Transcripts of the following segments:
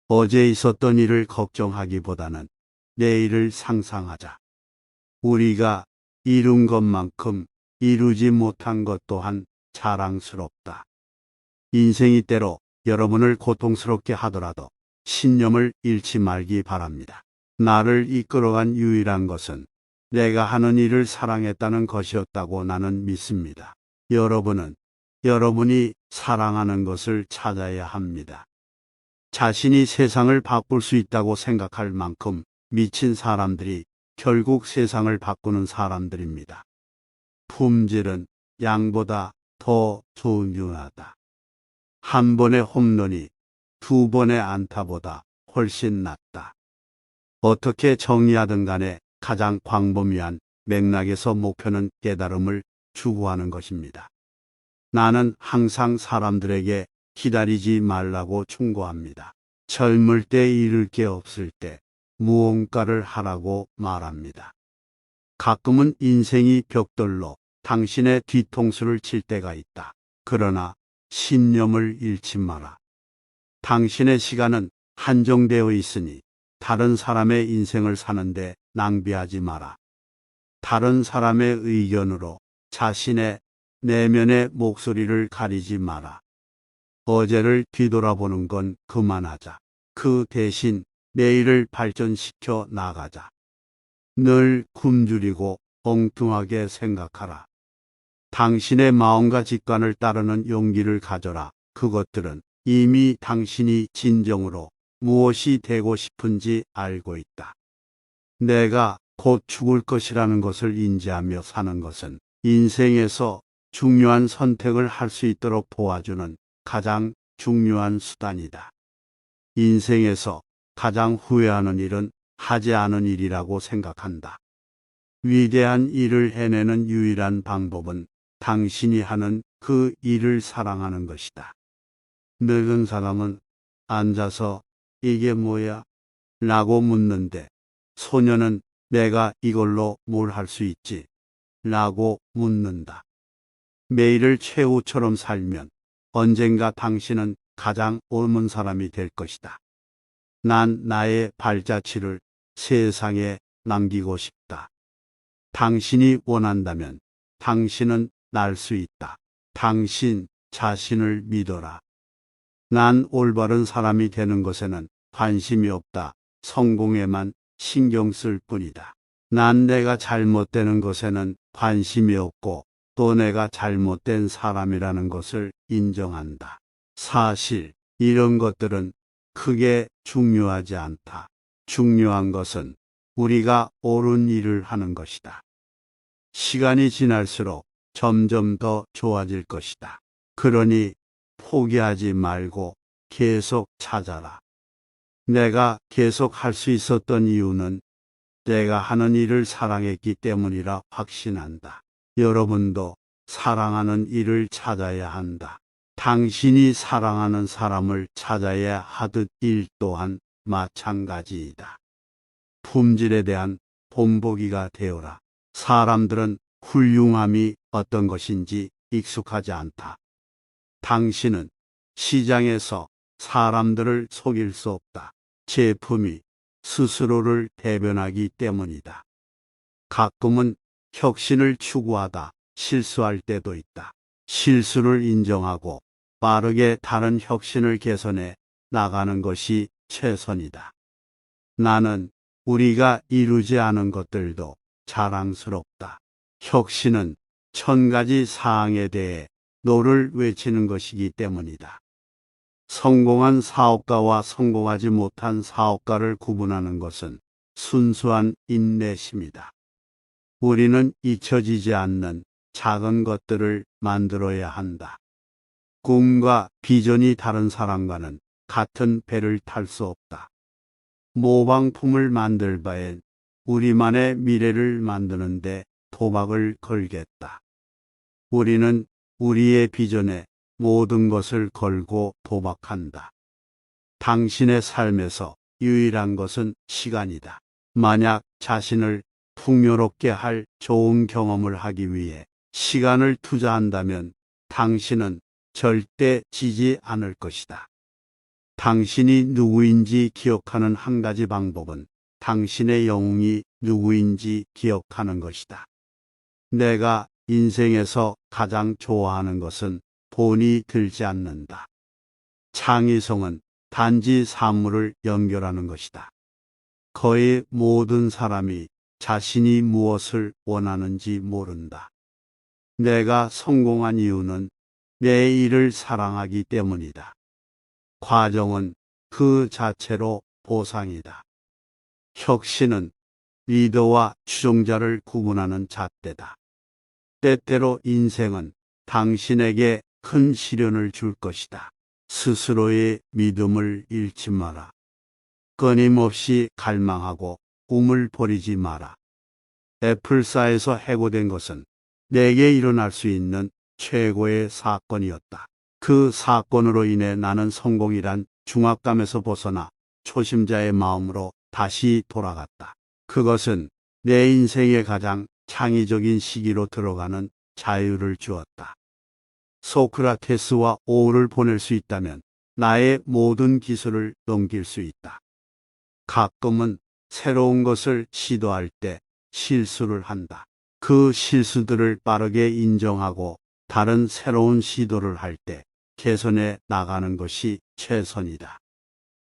어제 있었던 일을 걱정하기보다는 내일을 상상하자. 우리가 이룬 것만큼 이루지 못한 것 또한 자랑스럽다. 인생이 때로 여러분을 고통스럽게 하더라도 신념을 잃지 말기 바랍니다. 나를 이끌어간 유일한 것은 내가 하는 일을 사랑했다는 것이었다고 나는 믿습니다. 여러분은 여러분이 사랑하는 것을 찾아야 합니다. 자신이 세상을 바꿀 수 있다고 생각할 만큼 미친 사람들이 결국 세상을 바꾸는 사람들입니다. 품질은 양보다 더 중요하다. 한 번의 홈런이 두 번의 안타보다 훨씬 낫다. 어떻게 정리하든 간에 가장 광범위한 맥락에서 목표는 깨달음을 추구하는 것입니다. 나는 항상 사람들에게 기다리지 말라고 충고합니다. 젊을 때 잃을 게 없을 때 무언가를 하라고 말합니다. 가끔은 인생이 벽돌로 당신의 뒤통수를 칠 때가 있다. 그러나 신념을 잃지 마라. 당신의 시간은 한정되어 있으니 다른 사람의 인생을 사는데 낭비하지 마라. 다른 사람의 의견으로 자신의 내면의 목소리를 가리지 마라. 어제를 뒤돌아보는 건 그만하자. 그 대신 내일을 발전시켜 나가자. 늘 굶주리고 엉뚱하게 생각하라. 당신의 마음과 직관을 따르는 용기를 가져라. 그것들은 이미 당신이 진정으로 무엇이 되고 싶은지 알고 있다. 내가 곧 죽을 것이라는 것을 인지하며 사는 것은 인생에서 중요한 선택을 할 수 있도록 도와주는 가장 중요한 수단이다. 인생에서 가장 후회하는 일은 하지 않은 일이라고 생각한다. 위대한 일을 해내는 유일한 방법은 당신이 하는 그 일을 사랑하는 것이다. 늙은 사람은 앉아서 이게 뭐야? 라고 묻는데 소년은 내가 이걸로 뭘 할 수 있지? 라고 묻는다. 매일을 최후처럼 살면 언젠가 당신은 가장 옳은 사람이 될 것이다. 난 나의 발자취를 세상에 남기고 싶다. 당신이 원한다면 당신은 날 수 있다. 당신 자신을 믿어라. 난 올바른 사람이 되는 것에는 관심이 없다. 성공에만 신경 쓸 뿐이다. 난 내가 잘못되는 것에는 관심이 없고 또 내가 잘못된 사람이라는 것을 인정한다. 사실 이런 것들은 크게 중요하지 않다. 중요한 것은 우리가 옳은 일을 하는 것이다. 시간이 지날수록 점점 더 좋아질 것이다. 그러니 포기하지 말고 계속 찾아라. 내가 계속 할 수 있었던 이유는 내가 하는 일을 사랑했기 때문이라 확신한다. 여러분도 사랑하는 일을 찾아야 한다. 당신이 사랑하는 사람을 찾아야 하듯 일 또한 마찬가지이다. 품질에 대한 본보기가 되어라. 사람들은 훌륭함이 어떤 것인지 익숙하지 않다. 당신은 시장에서 사람들을 속일 수 없다. 제품이 스스로를 대변하기 때문이다. 가끔은 혁신을 추구하다 실수할 때도 있다. 실수를 인정하고 빠르게 다른 혁신을 개선해 나가는 것이 최선이다. 나는 우리가 이루지 않은 것들도 자랑스럽다. 혁신은 1000가지 사항에 대해 노를 외치는 것이기 때문이다. 성공한 사업가와 성공하지 못한 사업가를 구분하는 것은 순수한 인내심이다. 우리는 잊혀지지 않는 작은 것들을 만들어야 한다. 꿈과 비전이 다른 사람과는 같은 배를 탈 수 없다. 모방품을 만들 바엔 우리만의 미래를 만드는데 도박을 걸겠다. 우리는 우리의 비전에 모든 것을 걸고 도박한다. 당신의 삶에서 유일한 것은 시간이다. 만약 자신을 풍요롭게 할 좋은 경험을 하기 위해 시간을 투자한다면 당신은 절대 지지 않을 것이다. 당신이 누구인지 기억하는 한 가지 방법은 당신의 영웅이 누구인지 기억하는 것이다. 내가 인생에서 가장 좋아하는 것은 돈이 들지 않는다. 창의성은 단지 사물을 연결하는 것이다. 거의 모든 사람이 자신이 무엇을 원하는지 모른다. 내가 성공한 이유는 내 일을 사랑하기 때문이다. 과정은 그 자체로 보상이다. 혁신은 리더와 추종자를 구분하는 잣대다. 때때로 인생은 당신에게 큰 시련을 줄 것이다. 스스로의 믿음을 잃지 마라. 끊임없이 갈망하고 꿈을 버리지 마라. 애플사에서 해고된 것은 내게 일어날 수 있는 최고의 사건이었다. 그 사건으로 인해 나는 성공이란 중압감에서 벗어나 초심자의 마음으로 다시 돌아갔다. 그것은 내 인생의 가장 창의적인 시기로 들어가는 자유를 주었다. 소크라테스와 오후를 보낼 수 있다면 나의 모든 기술을 넘길 수 있다. 가끔은 새로운 것을 시도할 때 실수를 한다. 그 실수들을 빠르게 인정하고 다른 새로운 시도를 할 때 개선해 나가는 것이 최선이다.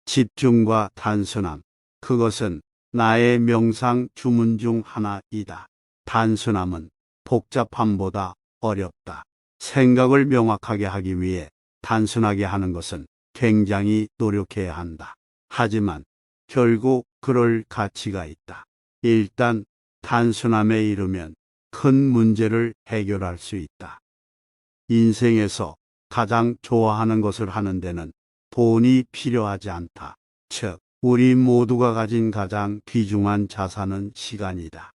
집중과 단순함, 그것은 나의 명상 주문 중 하나이다. 단순함은 복잡함보다 어렵다. 생각을 명확하게 하기 위해 단순하게 하는 것은 굉장히 노력해야 한다. 하지만 결국 그럴 가치가 있다. 일단 단순함에 이르면 큰 문제를 해결할 수 있다. 인생에서 가장 좋아하는 것을 하는 데는 돈이 필요하지 않다. 즉, 우리 모두가 가진 가장 귀중한 자산은 시간이다.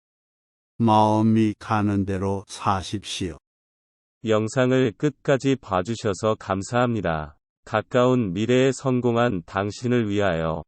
마음이 가는 대로 사십시오. 영상을 끝까지 봐주셔서 감사합니다. 가까운 미래에 성공한 당신을 위하여